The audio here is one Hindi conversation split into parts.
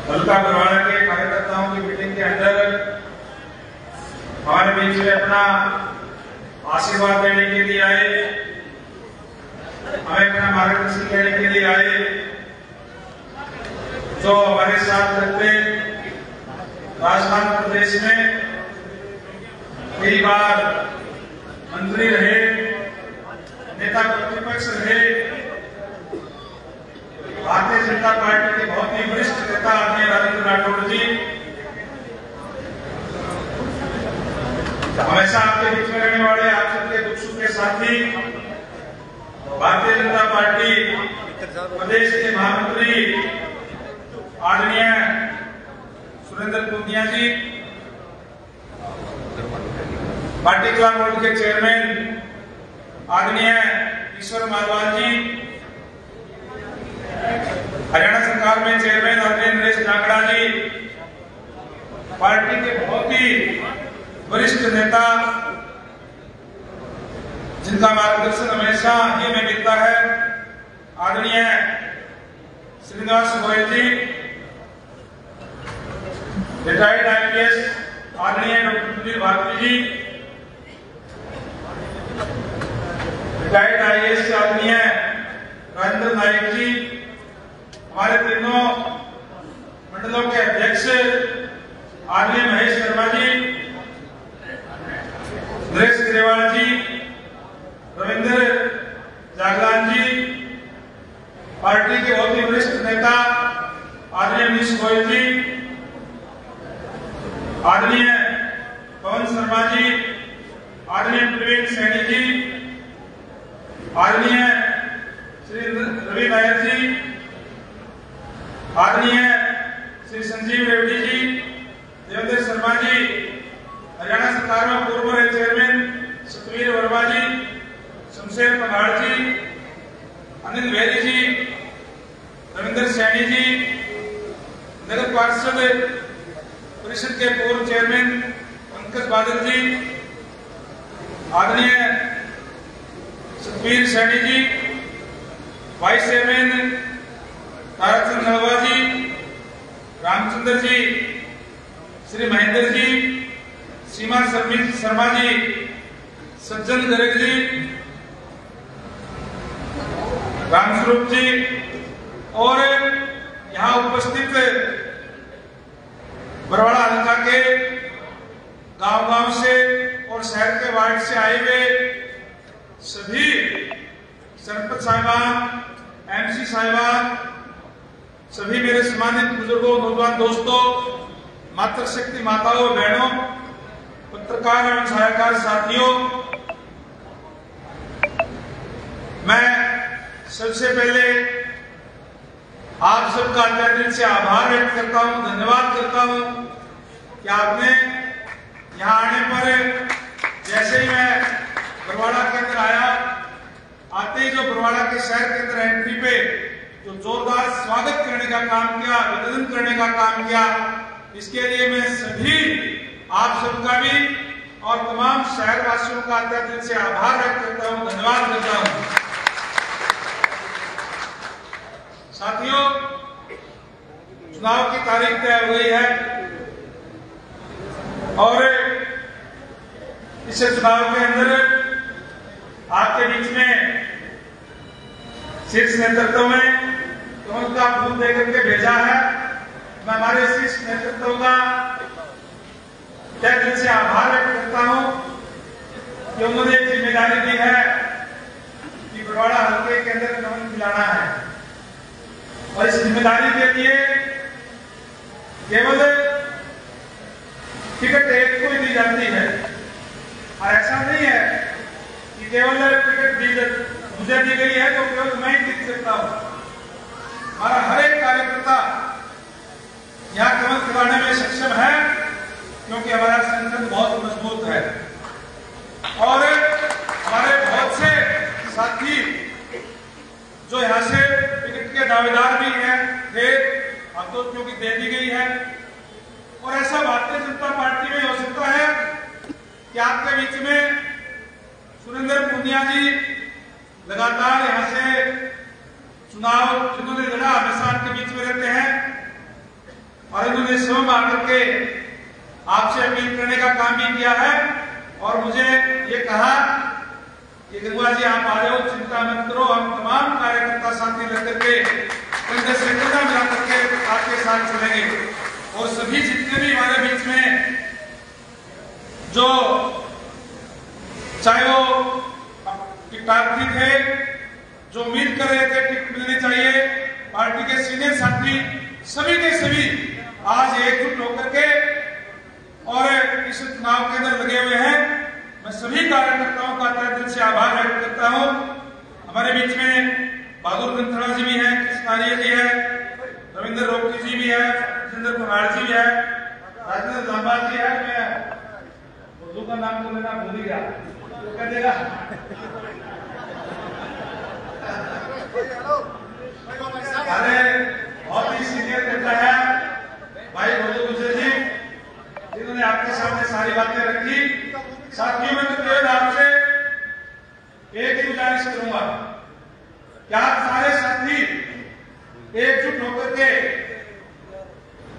हल्का बरवाड़ा के कार्यकर्ताओं की मीटिंग के अंदर हमारे बीच में अपना आशीर्वाद देने के लिए आए, हमें अपना मार्गदर्शन देने के लिए आए। जो हमारे साथ रहते राजस्थान प्रदेश में कई बार मंत्री रहे, नेता प्रतिपक्ष रहे, भारतीय जनता पार्टी के बहुत ही वरिष्ठ नेता आदरणीय राजेंद्र राठौड़ जी हमेशा आपके बीच में रहने वाले, आप सबके दुख सुख के साथी, भारतीय जनता पार्टी प्रदेश के महामंत्री आदरणीय सुरेंद्र पूनिया जी, पार्टी क्लब बोर्ड के चेयरमैन आदरणीय ईश्वर मारवाल जी, हरियाणा सरकार में चेयरमैन आदरणीय नरेश नागड़ा जी, पार्टी के बहुत ही वरिष्ठ नेता जिनका मार्गदर्शन हमेशा ही में मिलता है, आदरणीय श्रीनिवास गोयल जी, रिटायर्ड IPS आदरणीय डॉक्टर सुधीर भारती जी, रिटायर्ड IAS आदरणीय राजेंद्र नायक जी, हमारे तीनों मंडलों के अध्यक्ष आदरणीय महेश शर्मा जी, नरेश ग्रेवाल जी, रविंद्र जागलान जी, पार्टी के बहुत ही वरिष्ठ नेता आदरणीय मनीष गोयल जी, आदरणीय पवन शर्मा जी, आदरणीय प्रवीण सैनी जी, आदरणीय श्री रवि नायर जी, आदरणीय श्री संजीव रेड्डी जी, देवेंद्र शर्मा जी, हरियाणा सरकार में पूर्व चेयरमैन सतवीर वर्मा जी, शमशेर पगाड़ जी, अनिल बेरी जी, रविंद्र सैनी जी, नगर पार्षद परिषद के पूर्व चेयरमैन पंकज बादल जी, आदरणीय सतवीर सैनी जी, वाइस चेयरमैन तारकचंद नलवा जी, रामचंद्र जी, श्री महेंद्र जी, सीमा शर्मा जी, सज्जन गर्ग जी, रामस्वरूप जी और यहाँ उपस्थित बरवाड़ा हल्का के गांव-गांव से और शहर के वार्ड से आए हुए सभी सरपंच साहिबान, MC साहिबान, सभी मेरे सम्मानित बुजुर्गों, नौजवान दोस्तों, मातृशक्ति माताओं बहनों, पत्रकार एवं छायाकार साथियों, मैं सबसे पहले आप सबका तहे दिल से आभार व्यक्त करता हूं, धन्यवाद करता हूं कि आपने यहां आने पर, जैसे ही मैं बरवाड़ा के अंदर आया, आते ही जो बरवाड़ा के शहर के अंदर एंट्री पे जो जोरदार स्वागत करने का काम किया, अभिनंदन करने का काम किया, इसके लिए मैं सभी आप सबका भी और तमाम शहरवासियों का तहे दिल से आभार व्यक्त करता हूं, धन्यवाद करता हूं। साथियों, चुनाव की तारीख तय हो गई है और इस चुनाव के अंदर आपके बीच में शीर्ष नेतृत्व में उनका फूल देकर के भेजा है। मैं हमारे शीर्ष नेतृत्व का तहे दिल से आभार व्यक्त करता हूं कि उन्होंने जिम्मेदारी दी है कि बरवाड़ा हल्के के अंदर कमल खिलाना है और इस जिम्मेदारी के लिए केवल टिकट एक को ही दी जाती है और ऐसा नहीं है कि केवल टिकट मुझे दी गई है तो केवल मैं ही जीत सकता हूं। हमारा हर एक कार्यकर्ता यहाँ कमल खिलाने में सक्षम है क्योंकि हमारा संगठन बहुत मजबूत है और हमारे बहुत से साथी जो यहाँ से टिकट के दावेदार भी हैं, अब तो क्योंकि दे दी गई है। और ऐसा भारतीय जनता पार्टी में हो सकता है कि आपके बीच में सुरेंद्र पूनिया जी लगातार यहाँ से चुनाव जिन्होंने लड़ा हमेशा के बीच में रहते हैं, और इन्होंने स्वयं आकर के आपसे अपील करने का काम भी किया है और मुझे ये कहा कि गंगवा जी आप आ जाओ, चिंता मत करो, हम तमाम कार्यकर्ता साथी लग करके कंधे से कंधा मिला करके आपके साथ चलेंगे। और सभी जितने भी हमारे बीच में जो चाहे वो टिकटार्थी थे, जो उम्मीद कर रहे थे टिकट मिलनी चाहिए, पार्टी के सीनियर साथी सभी के सभी आज एकजुट होकर के और इस चुनाव के अंदर लगे हुए हैं। मैं सभी कार्यकर्ताओं का तहे दिल से आभार व्यक्त करता हूं। हमारे बीच में बहादुर गंथड़ा जी भी हैं, कृष्णारिया जी है, रविंद्र रोकी जी भी है, जितेंद्र कुमार जी भी है, राजेंद्र लांबा जी है। मैं उर्दू का नाम तो लेना भूल ही गया, तो कह देगा। अरे बहुत ही सीनियर नेता है भाई भोलू गुजर जी, जिन्होंने आपके सामने सारी बातें रखी। साथियों में तो केवल आपसे एक ही गुजारिश करूंगा कि आप सारे साथी एकजुट होकर के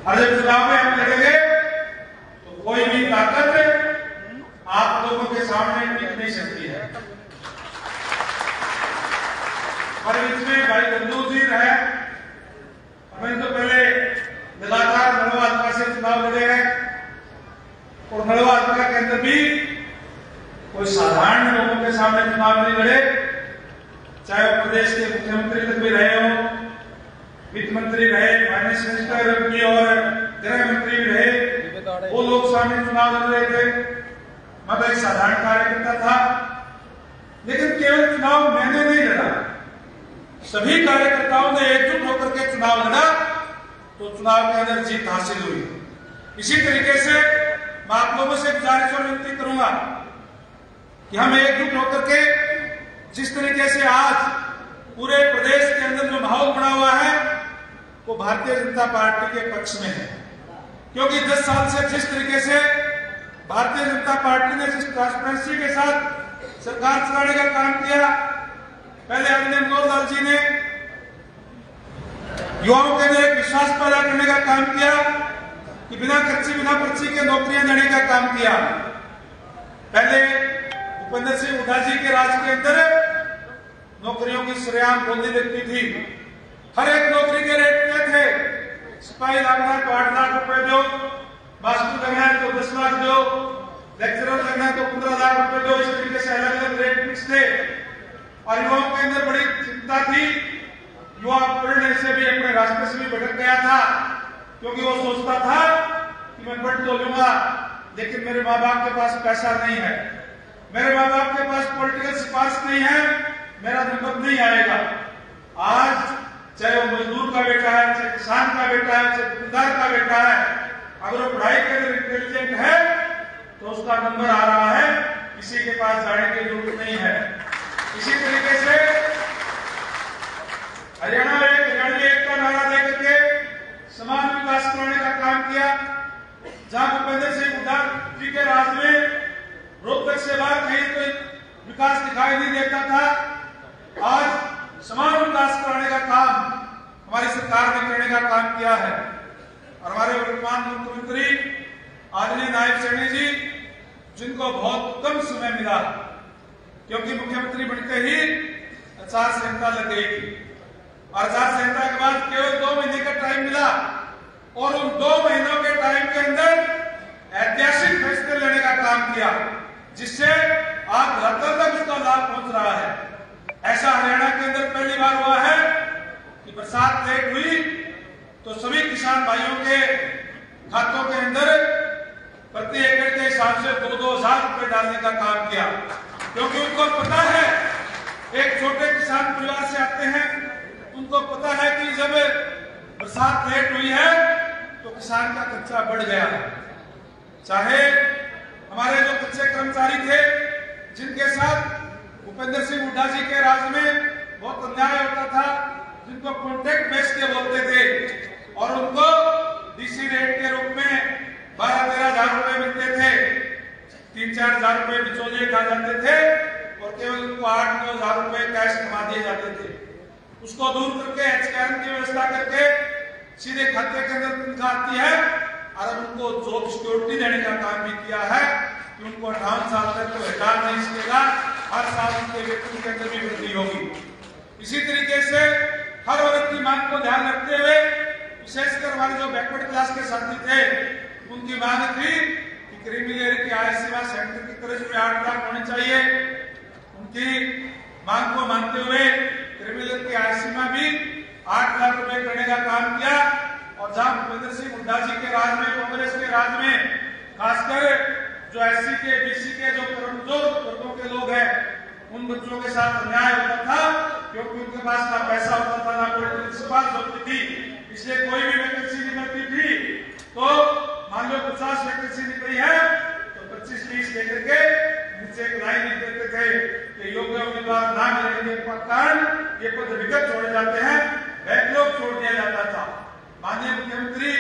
और जब चुनाव में हम लड़ेंगे तो कोई भी ताकत आप लोगों के सामने टिक नहीं सकती है। और इसमें भाई बंधु जी रहे, हमें तो पहले लगातार नलवा हल्का से चुनाव लड़े हैं और नलवा हल्का के अंदर भी कोई साधारण लोगों के सामने चुनाव नहीं लड़े, चाहे वो प्रदेश के मुख्यमंत्री तक भी रहे हो, वित्त मंत्री रहे, फाइनेंस मिनिस्टर भी और गृह मंत्री भी रहे, वो लोग सामने चुनाव लड़ रहे थे। मैं तो एक साधारण कार्यकर्ता था, लेकिन केवल चुनाव मैंने नहीं लड़ा, सभी कार्यकर्ताओं ने एकजुट होकर के चुनाव लड़ा तो चुनाव के अंदर जीत हासिल हुई। इसी तरीके से मैं आप लोगों से गुजारिश और विनती करूंगा कि हम एकजुट होकर के जिस तरीके से आज पूरे प्रदेश के अंदर जो माहौल बना हुआ है वो भारतीय जनता पार्टी के पक्ष में है, क्योंकि 10 साल से जिस तरीके से भारतीय जनता पार्टी ने जिस ट्रांसपेरेंसी के साथ सरकार चलाने का काम किया, पहले आदरणीय मनोहर लाल जी ने युवाओं के अंदर एक विश्वास पैदा करने का काम किया कि बिना खर्ची बिना पर्ची के नौकरियां देने का काम किया। पहले भूपेंद्र सिंह हुड्डा जी के राज के अंदर नौकरियों की सरेआम बोली लगती थी, हर एक नौकरी के रेट तय थे, सिपाही लगना है तो 8 लाख रुपए दो, मास्टर लगना है तो 10 लाख दो, लेक्चरर लगना है तो 15 लाख रुपए दो। इस तरीके से अलग अलग रेट फिक्स थे और युवाओं के अंदर बड़ी चिंता थी। युवा पढ़ने से भी अपने रास्ते से भी भटक गया था, क्योंकि वो सोचता था कि मैं पढ़ तो लूंगा लेकिन मेरे माँ बाप के पास पैसा नहीं है, मेरे माँ बाप के पास पॉलिटिकल सिफारिश नहीं है, मेरा नंबर नहीं आएगा। आज चाहे वो मजदूर का बेटा है, चाहे किसान का बेटा है, चाहे दुकानदार का बेटा है, अगर वो पढ़ाई के अंदर इंटेलिजेंट है तो उसका नंबर आ रहा है, किसी के पास जाने की जरूरत नहीं है। इसी तरीके से हरियाणा में हरियाणवी एकता नारा देकर के समान विकास कराने का काम किया। जहां भूपेंद्र सिंह हुड्डा जी के राज में रोहतक से बाहर कहीं तो विकास दिखाई नहीं देता था, आज समान विकास कराने का काम हमारी सरकार ने करने का काम किया है। और हमारे वर्तमान मुख्यमंत्री आदरणीय नायब सैनी जी, जिनको बहुत कम समय मिला, क्योंकि मुख्यमंत्री बनते ही आचार संहिता लग गई थी और आचार संहिता के बाद केवल 2 महीने का टाइम मिला और उन 2 महीनों के टाइम के अंदर ऐतिहासिक फैसले लेने का काम किया, जिससे आज धरातल तक उसका लाभ पहुंच रहा है। ऐसा हरियाणा के अंदर पहली बार हुआ है कि बरसात लेट हुई तो सभी किसान भाइयों के खातों के अंदर प्रति एकड़ के हिसाब से 2-2 हजार रुपए डालने का काम किया, क्योंकि उनको पता है, एक छोटे किसान परिवार से आते हैं, उनको पता है कि जब बरसात लेट हुई है तो किसान का खर्चा बढ़ गया है। चाहे हमारे जो कच्चे कर्मचारी थे, जिनके साथ भूपेंद्र सिंह हुड्डा जी के राज में बहुत अन्याय होता था, जिनको कॉन्ट्रैक्ट बेच के बोलते थे और उनको डीसी रेट के रूप में 12-13 हजार रुपए मिलते थे, 3-4 हजार रुपए बिचौलिए खा जाते थे और केवल उनको 8-9 हजार रुपए कैश कमा दिए जाते थे। उसको दूर करके एचकेआरएम की व्यवस्था करके सीधे खाते के अंदर तनख्वाह आती है, और उनको जॉब सिक्योरिटी देने का काम भी किया है कि उनको 58 साल तक तो रिटायर नहीं सकेगा, हर साल उनके वेतन के अंदर भी वृद्धि होगी। इसी तरीके से हर वर्ग की मांग को ध्यान रखते हुए विशेषकर हमारे जो बैकवर्ड क्लास के साथी थे, उनकी मांग थी कि क्रीमी लेयर की आय सीमा सेंटर की तरफ में 8 लाख होनी चाहिए। उनकी मांग को मानते हुए क्रीमी लेयर की आय सीमा भी 8 लाख रुपए करने का काम किया। और जहां भूपेंद्र सिंह हुड्डा जी के राज में, कांग्रेस के राज में, खासकर जो एससी के, बीसी के जो कमजोर वर्गों के लोग हैं, उन बच्चों के साथ अन्याय होता था, क्योंकि उनके पास ना पैसा होता था, ना पॉलिटिकल सपोर्ट होती थी, इसलिए कोई भी वैकेंसी नहीं मिलती थी। तो मान लो 50 वैकेंसी निकली है तो 25-30 लेकर के नीचे एक लाइन लिख देते थे कि योग्य उम्मीदवार ना मिलने के कारण ये पद विगत छोड़े जाते हैं, बैकलॉग छोड़ दिया जाता था। माननीय मुख्यमंत्री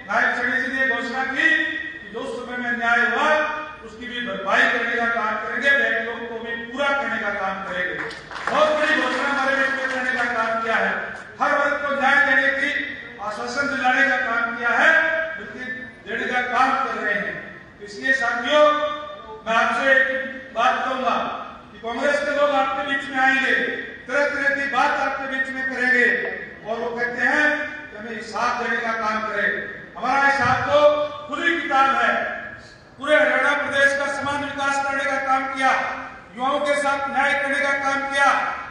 नायब शनि जी ने घोषणा की कि जो समय में न्याय हुआ उसकी भी भरपाई करने का काम करेंगे, बैकलॉग को भी पूरा करने का काम करेंगे। बहुत बड़ी घोषणा हमारे व्यक्ति करने का काम किया है, हर वर्ग को न्याय देने की आश्वासन दिलाने का काम किया है, देने का काम कर रहे हैं। इसलिए साथियों, मैं आपसे एक बात कहूंगा कि कांग्रेस के लोग आपके बीच में आएंगे, तरह तरह की बात आपके बीच में करेंगे, और वो कहते हैं कि हमें हिसाब देने का काम करें। हमारा हिसाब तो खुली किताब है। पूरे हरियाणा प्रदेश का समान विकास करने का काम किया, युवाओं के साथ न्याय करने का काम किया।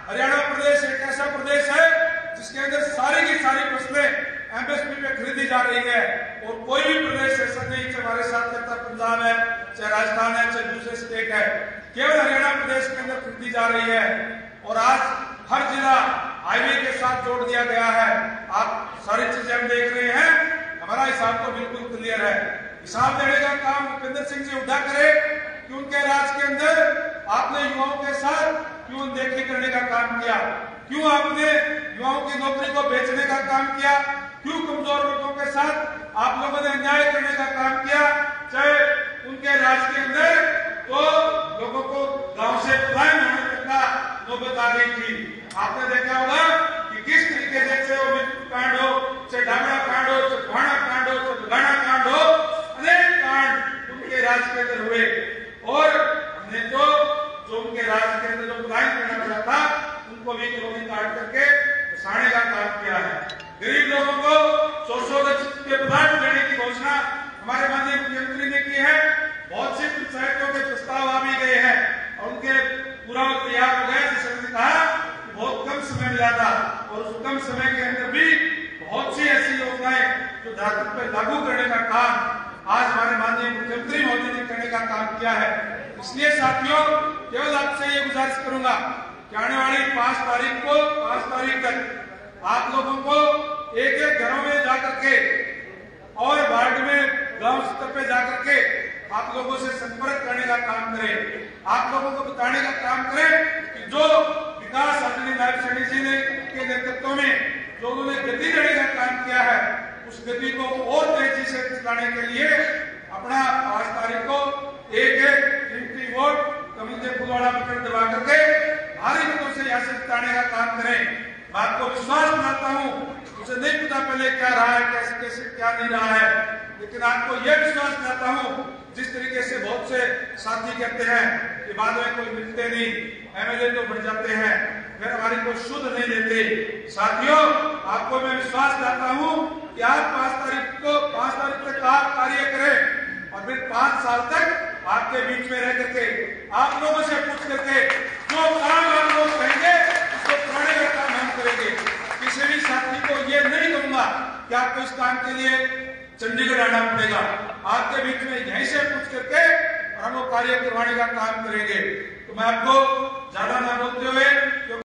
हरियाणा प्रदेश एक ऐसा प्रदेश है जिसके अंदर सारी की सारी फसलें एमएसपी पे खरीदी जा रही है, और कोई भी प्रदेश ऐसा नहीं, चाहे हमारे साथ करता पंजाब है, चाहे राजस्थान है, चाहे दूसरे स्टेट है, केवल हरियाणा प्रदेश के अंदर खरीदी जा रही है। और आज हर जिला हाईवे के साथ जोड़ दिया गया है। आप सारी चीजें हम देख रहे हैं, हमारा हिसाब तो बिल्कुल क्लियर है। हिसाब देने का काम भूपेंद्र सिंह जी हुड्डा करे कि उनके राज के अंदर आपने युवाओं के साथ क्यों अनदेखी करने का काम किया, क्यों आपने युवाओं की नौकरी को बेचने का काम किया, क्यों कमजोर वर्गों के साथ आप लोगों ने अन्याय करने का काम किया। चाहे उनके राज के अंदर तो लोगों को गांव से पलायन होने तक का नौबत आ गई थी। आपने देखा होगा कि किस तरीके से वो मृत्यु कांड हो, चाहे डांगड़ा कांड हो, चाहे भाणा कांड हो, चाहे बगाना कांड हो, अनेक कांड उनके राज के अंदर हुए। और हमने तो जो उनके राज के अंदर जो पलायन करना पड़ा था, उनको भी कॉलोनी काट करके बसाने का काम किया है। गरीब लोगों को 100 के पदार्थ देने की घोषणा हमारे माननीय मुख्यमंत्री ने की है। बहुत सी पंचायतों के प्रस्ताव आ भी गए हैं और उनके पूरा तैयार हो गए। जैसे मैंने कहा कि बहुत कम समय मिला था, और उस कम समय के अंदर भी बहुत सी ऐसी योजनाएं जो धरातल पर लागू करने का काम आज हमारे माननीय मुख्यमंत्री महोदय ने करने का काम किया है। इसलिए साथियों, केवल आपसे ये गुजारिश करूंगा कि आने वाली 5 तारीख तक आप लोगों को एक एक घरों में जाकर के और वार्ड में गांव स्तर पे जाकर के आप लोगों से संपर्क करने का काम करें। आप लोगों को बताने का काम करें कि जो विकास आदरणीय नायब शनि जी ने के नेतृत्व में जो उन्होंने गति देने का काम किया है, उस गति को और तेजी से चलाने के लिए अपना 5 तारीख को एक कीमती वोट कमल के फुलवाड़ा बटन दबा करके भारी मतों से यहाँ से जिताने का काम करें। मैं आपको विश्वास दिलाता हूँ, मुझे नहीं पता पहले क्या रहा है, कैसे कैसे क्या नहीं रहा है, लेकिन आपको यह विश्वास दिलाता हूँ, जिस तरीके से बहुत से साथी कहते हैं कि बाद में कोई मिलते नहीं, एमएलए तो बढ़ जाते हैं, फिर हमारी कोई शुद्ध नहीं देते। साथियों, आपको मैं विश्वास दिलाता हूँ कि आप 5 तारीख तक आप कार्य करें, और फिर 5 साल तक आपके बीच में रह करके आप लोगों से पूछ करके जो काम आप लोग कहेंगे उसको कराने का काम हम करेंगे। किसी भी साथी को ये नहीं कहूंगा कि आपको इस काम के लिए चंडीगढ़ आना पड़ेगा। आपके बीच में यहीं से पूछ करके और हम लोग कार्य करवाने का काम करेंगे। तो मैं आपको ज्यादा ना बोलते हुए